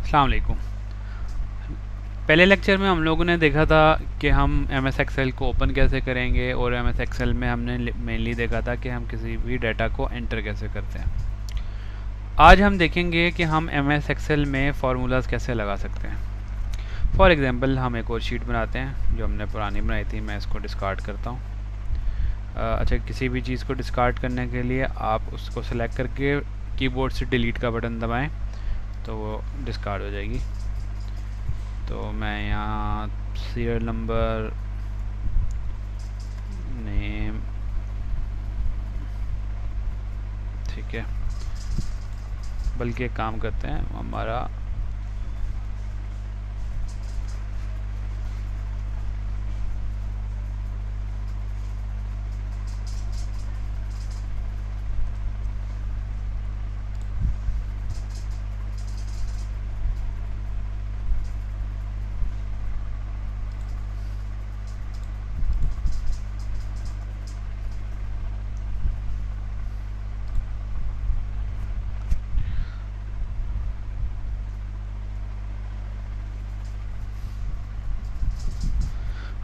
अस्सलाम वालेकुम। पहले लेक्चर में हम लोगों ने देखा था कि हम एम एस एक्सेल को ओपन कैसे करेंगे, और एम एस एक्सेल में हमने मेनली देखा था कि हम किसी भी डाटा को एंटर कैसे करते हैं। आज हम देखेंगे कि हम एम एस एक्सेल में फार्मूलाज कैसे लगा सकते हैं। फॉर एग्जांपल हम एक और शीट बनाते हैं जो हमने पुरानी बनाई थी। मैं इसको डिस्कार्ड करता हूँ। अच्छा, किसी भी चीज़ को डिस्कार्ड करने के लिए आप उसको सेलेक्ट करके कीबोर्ड से डिलीट का बटन दबाएं तो वो डिस्कार्ड हो जाएगी। तो मैं यहाँ सीरियल नंबर, नेम, ठीक है, बल्कि एक काम करते हैं, हमारा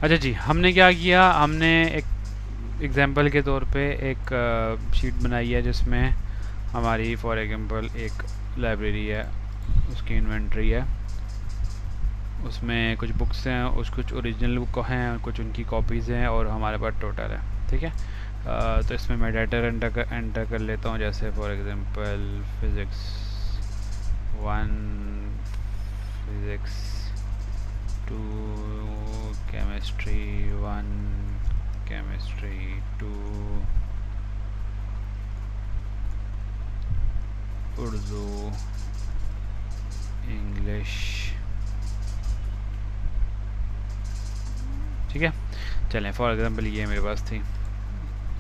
अच्छा जी, हमने क्या किया, हमने एक एग्जांपल के तौर पे एक शीट बनाई है जिसमें हमारी फॉर एग्जांपल एक लाइब्रेरी है, उसकी इन्वेंट्री है, उसमें कुछ बुक्स हैं, कुछ ओरिजिनल बुक हैं, कुछ उनकी कॉपीज़ हैं, और हमारे पास टोटल है। ठीक है। तो इसमें मैं डाटा एंटर कर लेता हूँ, जैसे for example physics 1, physics 2, chemistry 1, chemistry 2, Urdu, English. ठीक है, चलें, फॉर एग्जांपल ये मेरे पास थी,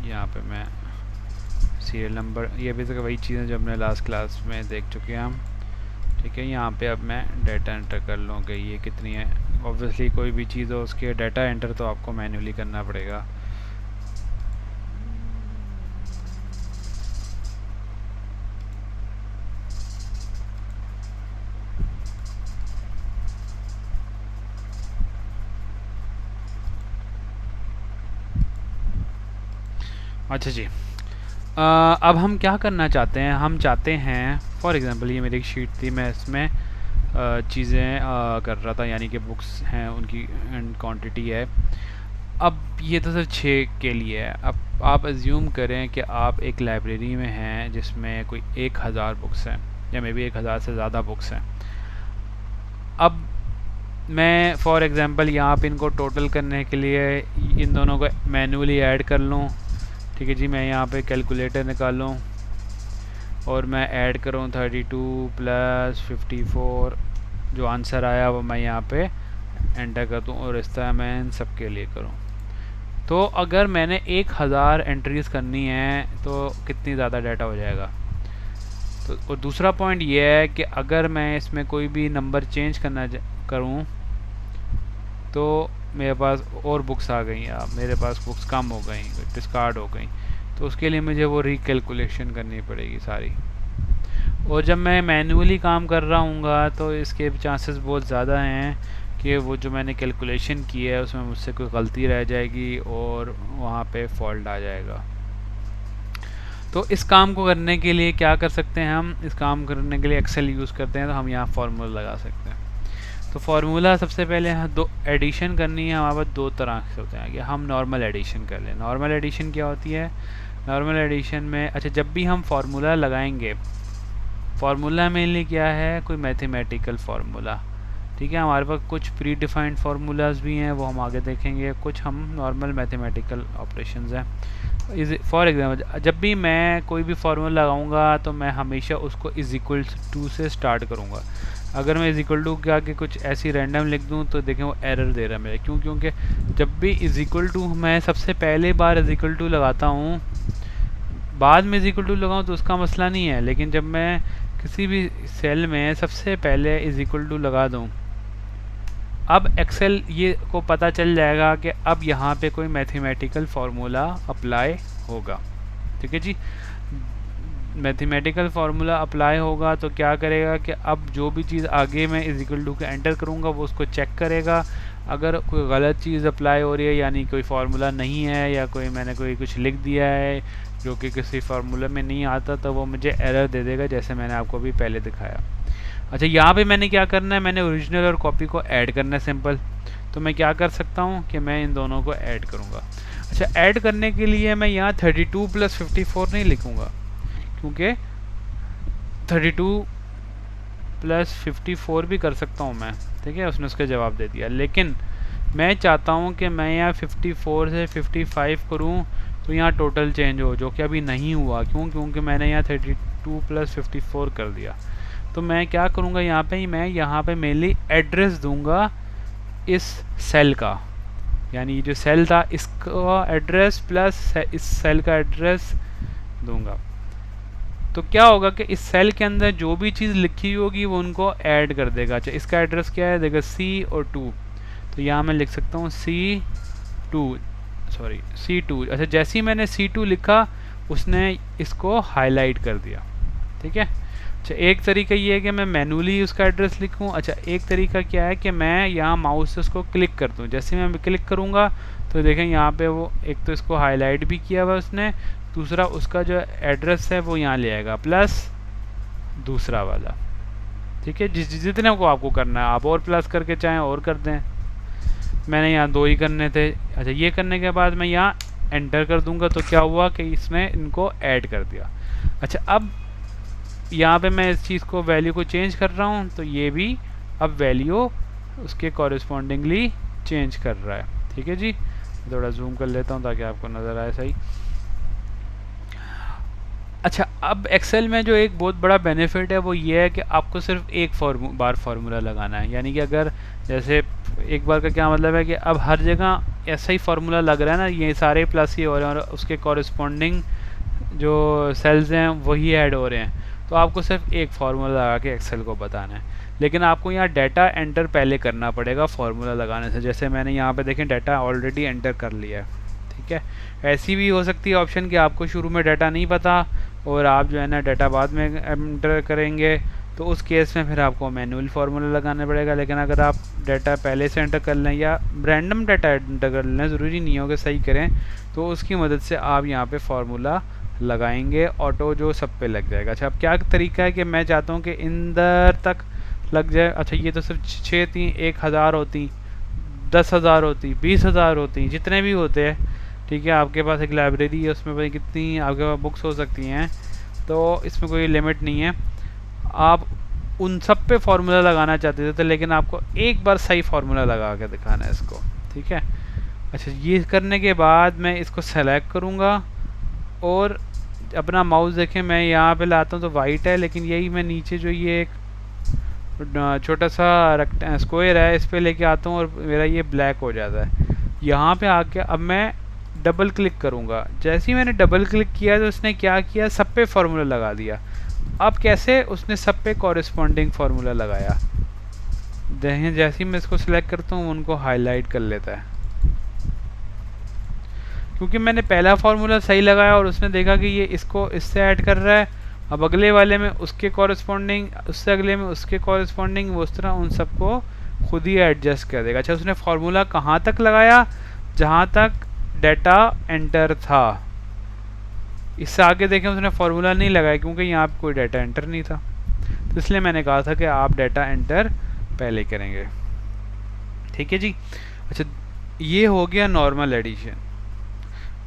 यहाँ पे मैं सीरियल नंबर, ये भी तो वही चीज़ें जो हमने लास्ट क्लास में देख चुके हैं हम। ठीक है, यहाँ पे अब मैं डाटा एंटर कर लूँ कि ये कितनी है। ऑब्वियसली कोई भी चीज़ हो उसके डाटा एंटर तो आपको मैन्युअली करना पड़ेगा। अच्छा जी, अब हम क्या करना चाहते हैं, हम चाहते हैं फॉर एग्जांपल ये मेरी एक शीट थी, मैं इसमें चीज़ें कर रहा था, यानी कि बुक्स हैं उनकी क्वांटिटी है। अब ये तो सिर्फ 6 के लिए है। अब आप अज्यूम करें कि आप एक लाइब्रेरी में हैं जिसमें कोई 1000 बुक्स हैं, या मे बी 1000 से ज़्यादा बुक्स हैं। अब मैं फॉर एग्जांपल यहाँ पे इनको टोटल करने के लिए इन दोनों को मैन्युअली ऐड कर लूँ। ठीक है जी, मैं यहाँ पे कैलकुलेटर निकालूँ और मैं ऐड करूँ 32 + 54, जो आंसर आया वो मैं यहाँ पे एंटर कर दूँ, और इस तरह मैं इन सब के लिए करूँ। तो अगर मैंने 1000 एंट्रीज़ करनी है तो कितनी ज़्यादा डाटा हो जाएगा। तो और दूसरा पॉइंट ये है कि अगर मैं इसमें कोई भी नंबर चेंज करना करूँ तो मेरे पास और बुक्स आ गई, या मेरे पास बुक्स कम हो गई, डिस्कार्ड हो गई, तो उसके लिए मुझे वो रिकैलकुलेशन करनी पड़ेगी सारी। और जब मैं मैन्युअली काम कर रहा हूँगा तो इसके चांसेस बहुत ज़्यादा हैं कि वो जो मैंने कैलकुलेशन की है उसमें मुझसे कोई गलती रह जाएगी और वहाँ पे फॉल्ट आ जाएगा। तो इस काम को करने के लिए क्या कर सकते हैं, हम इस काम करने के लिए एक्सेल यूज़ करते हैं, तो हम यहाँ फार्मूला लगा सकते हैं। तो फार्मूला सबसे पहले दो एडिशन करनी है, हमारे पास दो तरह से होते हैं। कि हम नॉर्मल एडिशन कर लें। नॉर्मल एडिशन क्या होती है, नॉर्मल एडिशन में अच्छा जब भी हम फार्मूला लगाएंगे, फार्मूला मेनली क्या है, कोई मैथमेटिकल फार्मूला। ठीक है, हमारे पास कुछ प्री डिफाइंड फार्मूलाज भी हैं, वो हम आगे देखेंगे। कुछ हम नॉर्मल मैथमेटिकल ऑपरेशंस हैं। फॉर एग्जांपल जब भी मैं कोई भी फार्मूला लगाऊंगा तो मैं हमेशा उसको इज इक्वल टू से स्टार्ट करूंगा। अगर मैं इज इक्वल टू के आगे कुछ ऐसी रैंडम लिख दूं तो देखें वो एरर दे रहा है मेरे। क्यों? क्योंकि जब भी इज इक्वल टू मैं सबसे पहले बार इज इक्वल टू लगाता हूँ, बाद में इज इक्वल टू लगाऊँ तो उसका मसला नहीं है, लेकिन जब मैं किसी भी सेल में सबसे पहले इज इक्वल टू लगा दूँ, अब एक्सेल ये को पता चल जाएगा कि अब यहाँ पे कोई मैथमेटिकल फार्मूला अप्लाई होगा। ठीक है जी, मैथमेटिकल फार्मूला अप्लाई होगा तो क्या करेगा कि अब जो भी चीज़ आगे मैं इज इक्वल टू के एंटर करूँगा वो उसको चेक करेगा। अगर कोई गलत चीज़ अप्लाई हो रही है यानी कोई फार्मूला नहीं है या मैंने कोई कुछ लिख दिया है जो कि किसी फार्मूला में नहीं आता तो वो मुझे एरर दे देगा, जैसे मैंने आपको अभी पहले दिखाया। अच्छा, यहाँ पे मैंने क्या करना है, मैंने ओरिजिनल और कॉपी को ऐड करना है सिंपल। तो मैं क्या कर सकता हूँ कि मैं इन दोनों को ऐड करूँगा। अच्छा, ऐड करने के लिए मैं यहाँ 32 + 54 नहीं लिखूँगा, क्योंकि 32 + 54 भी कर सकता हूँ मैं, ठीक है, उसने उसका जवाब दे दिया। लेकिन मैं चाहता हूँ कि मैं यहाँ 54 से 55 करूँ तो यहाँ टोटल चेंज हो, जो कि अभी नहीं हुआ। क्यों? क्योंकि मैंने यहाँ 32 + 54 कर दिया। तो मैं क्या करूँगा, यहाँ पे मैं यहाँ पे मेनली एड्रेस दूंगा इस सेल का, यानी ये जो सेल था इसका एड्रेस प्लस इस सेल का एड्रेस दूंगा। तो क्या होगा कि इस सेल के अंदर जो भी चीज़ लिखी होगी वो उनको ऐड कर देगा। अच्छा, इसका एड्रेस क्या है, देखो C और 2, तो यहाँ मैं लिख सकता हूँ C2। अच्छा, जैसे ही मैंने C2 लिखा उसने इसको हाईलाइट कर दिया, ठीक है। अच्छा, एक तरीका ये है कि मैं मैनुअली उसका एड्रेस लिखूं। अच्छा, एक तरीका क्या है कि मैं यहाँ माउस से उसको क्लिक कर दूँ। जैसे मैं क्लिक करूँगा तो देखें यहाँ पे वो एक तो इसको हाईलाइट भी किया हुआ उसने, दूसरा उसका जो एड्रेस है वो यहाँ ले आएगा प्लस दूसरा वाला, ठीक है। जितने को आपको करना है आप और प्लस करके चाहें और कर दें, मैंने यहाँ 2 ही करने थे। अच्छा, ये करने के बाद मैं यहाँ एंटर कर दूंगा तो क्या हुआ कि इसने इनको ऐड कर दिया। अच्छा, अब यहाँ पे मैं इस चीज़ को वैल्यू को चेंज कर रहा हूँ तो ये भी अब वैल्यू उसके कॉरेस्पॉन्डिंगली चेंज कर रहा है, ठीक है जी। थोड़ा जूम कर लेता हूँ ताकि आपको नज़र आए सही। अच्छा, अब एक्सेल में जो एक बहुत बड़ा बेनिफिट है वो ये है कि आपको सिर्फ एक बार फार्मूला लगाना है। यानी कि अगर जैसे एक बार का क्या मतलब है कि अब हर जगह ऐसा ही फार्मूला लग रहा है ना, ये सारे प्लस ही हो रहे हैं और उसके कॉरेस्पॉन्डिंग जो सेल्स हैं वही ऐड हो रहे हैं, तो आपको सिर्फ एक फार्मूला लगा के एक्सेल को बताना है। लेकिन आपको यहाँ डाटा एंटर पहले करना पड़ेगा फार्मूला लगाने से। जैसे मैंने यहाँ पे देखें डाटा ऑलरेडी एंटर कर लिया है, ठीक है। ऐसी भी हो सकती है ऑप्शन कि आपको शुरू में डाटा नहीं पता और आप जो है ना डाटा बाद में एंटर करेंगे, तो उस केस में फिर आपको मैनुअल फार्मूला लगाना पड़ेगा। लेकिन अगर आप डाटा पहले से एंटर कर लें या रैंडम डाटा एंटर कर लें, ज़रूरी नहीं होगा सही करें, तो उसकी मदद से आप यहाँ पे फार्मूला लगाएंगे, ऑटो जो सब पे लग जाएगा। अच्छा, अब क्या तरीका है कि मैं चाहता हूँ कि इंदर तक लग जाए। अच्छा, ये तो सिर्फ 6 थी, 1000 होती, 10,000 होती, 20,000 होती, जितने भी होते हैं, ठीक है। आपके पास एक लाइब्रेरी है, उसमें भाई कितनी आपके पास बुक्स हो सकती हैं, तो इसमें कोई लिमिट नहीं है। आप उन सब पे फार्मूला लगाना चाहते थे तो लेकिन आपको एक बार सही फार्मूला लगा के दिखाना है इसको, ठीक है। अच्छा, ये करने के बाद मैं इसको सेलेक्ट करूँगा और अपना माउस देखें मैं यहाँ पे लाता हूँ तो वाइट है, लेकिन यही मैं नीचे जो ये एक छोटा सा स्क्वायर है इस पर लेके आता हूँ और मेरा ये ब्लैक हो जाता है। यहाँ पे आके अब मैं डबल क्लिक करूँगा। जैसे ही मैंने डबल क्लिक किया तो उसने क्या किया, सब पे फार्मूला लगा दिया। अब कैसे, उसने सब पे कॉरेस्पॉन्डिंग फार्मूला लगाया। देखें, जैसे ही मैं इसको सिलेक्ट करता हूँ उनको हाईलाइट कर लेता है, क्योंकि मैंने पहला फार्मूला सही लगाया और उसने देखा कि ये इसको इससे ऐड कर रहा है। अब अगले वाले में उसके कॉरेस्पॉन्डिंग, उससे अगले में उसके कॉरेस्पॉन्डिंग, वो उस तरह उन सबको खुद ही एडजस्ट कर देगा। अच्छा, उसने फार्मूला कहाँ तक लगाया, जहाँ तक डाटा एंटर था। इससे आगे देखें उसने फार्मूला नहीं लगाया क्योंकि यहाँ पे कोई डाटा एंटर नहीं था, तो इसलिए मैंने कहा था कि आप डाटा एंटर पहले करेंगे, ठीक है जी। अच्छा, ये हो गया नॉर्मल एडिशन।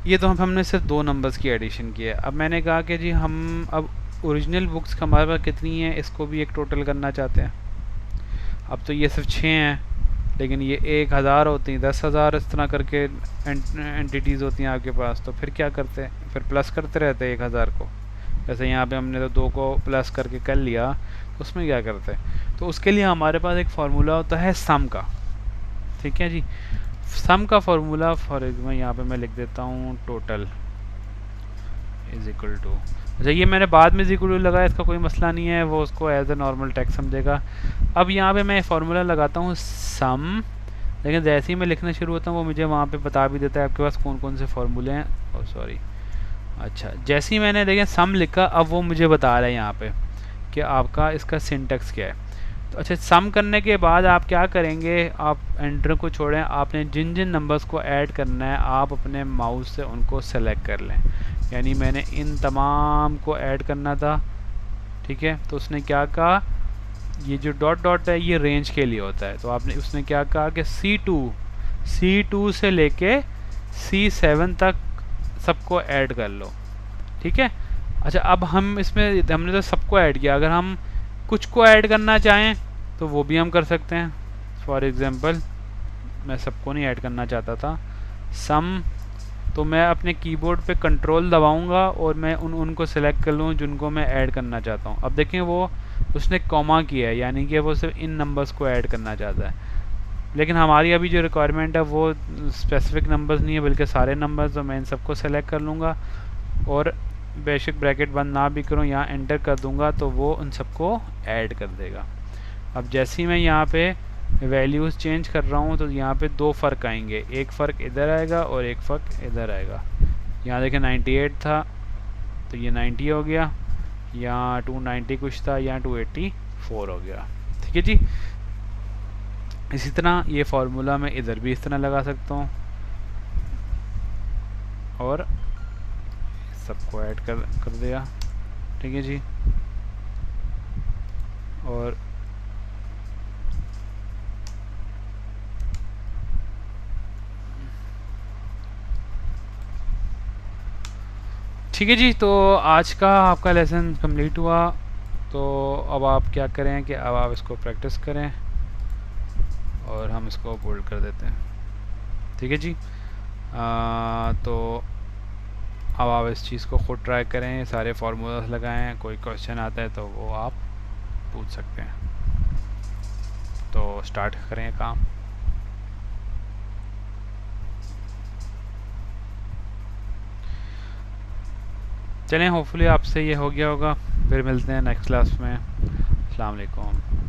ये तो हमने सिर्फ 2 नंबर्स की एडिशन की है। अब मैंने कहा कि जी हम अब ओरिजिनल बुक्स हमारे पास कितनी हैं इसको भी एक टोटल करना चाहते हैं। अब तो ये सिर्फ 6 हैं, लेकिन ये 1000 होती हैं, 10,000 इस तरह करके एंटिटीज़ होती हैं आपके पास। तो फिर क्या करते हैं, फिर प्लस करते रहते हैं 1000 को। जैसे यहाँ पे हमने तो 2 को प्लस करके कर लिया, तो उसमें क्या करते हैं, तो उसके लिए हमारे पास एक फार्मूला होता है सम का, ठीक है जी। सम का फार्मूला फॉर एग्जाम्पल यहाँ पे मैं लिख देता हूँ टोटल इज इक्वल टू। अच्छा, ये मैंने बाद में इक्वल टू लगाया, इसका कोई मसला नहीं है, वो उसको एज ए नॉर्मल टेक्स्ट समझेगा। अब यहाँ पे मैं फार्मूला लगाता हूँ सम, लेकिन जैसे ही मैं लिखना शुरू होता हूँ वो मुझे वहाँ पे बता भी देता है आपके पास कौन कौन से फार्मूले हैं। सॉरी, अच्छा, जैसे ही मैंने देखें सम लिखा, अब वो मुझे बता रहा है यहाँ पे कि आपका इसका सिंटेक्स क्या है। तो अच्छा, सम करने के बाद आप क्या करेंगे, आप एंटर को छोड़ें, आपने जिन जिन नंबर्स को ऐड करना है आप अपने माउस से उनको सेलेक्ट कर लें। यानी मैंने इन तमाम को ऐड करना था, ठीक है। तो उसने क्या कहा, ये जो डॉट डॉट है ये रेंज के लिए होता है, तो आपने उसने क्या कहा कि C2 से लेके C7 तक सबको ऐड कर लो, ठीक है। अच्छा, अब हम इसमें हमने तो सबको ऐड किया, अगर हम कुछ को ऐड करना चाहें तो वो भी हम कर सकते हैं। फॉर एग्ज़ाम्पल मैं सबको नहीं ऐड करना चाहता था, सम, तो मैं अपने कीबोर्ड पे कंट्रोल दबाऊंगा और मैं उनको सेलेक्ट कर लूँ जिनको मैं ऐड करना चाहता हूँ। अब देखें वो उसने कॉमा किया है, यानी कि वो सिर्फ इन नंबर्स को ऐड करना चाहता है। लेकिन हमारी अभी जो रिक्वायरमेंट है वो स्पेसिफिक नंबर्स नहीं है बल्कि सारे नंबर्स, तो मैं इन सबको सेलेक्ट कर लूँगा और बेशक ब्रैकेट बंद ना भी करूँ, यहाँ एंटर कर दूँगा तो वो उन सबको ऐड कर देगा। अब जैसे ही मैं यहाँ पे वैल्यूज़ चेंज कर रहा हूँ तो यहाँ पे दो फ़र्क आएंगे, एक फ़र्क इधर आएगा और एक फ़र्क इधर आएगा। यहाँ देखें 98 था तो ये 90 हो गया, यहाँ 290 कुछ था, यहाँ 284 हो गया, ठीक है जी। इसी तरह ये फार्मूला मैं इधर भी इस तरह लगा सकता हूँ और सबको ऐड कर दिया, ठीक है जी। और ठीक है जी, तो आज का आपका लेसन कंप्लीट हुआ। तो अब आप क्या करें कि अब आप इसको प्रैक्टिस करें और हम इसको बोल्ड कर देते हैं, ठीक है जी। तो अब आप इस चीज़ को ख़ुद ट्राई करें, सारे फार्मूलास लगाएं, कोई क्वेश्चन आता है तो वो आप पूछ सकते हैं। तो स्टार्ट करें काम। चलें, होपफुली आपसे ये हो गया होगा, फिर मिलते हैं नेक्स्ट क्लास में। अस्सलाम वालेकुम।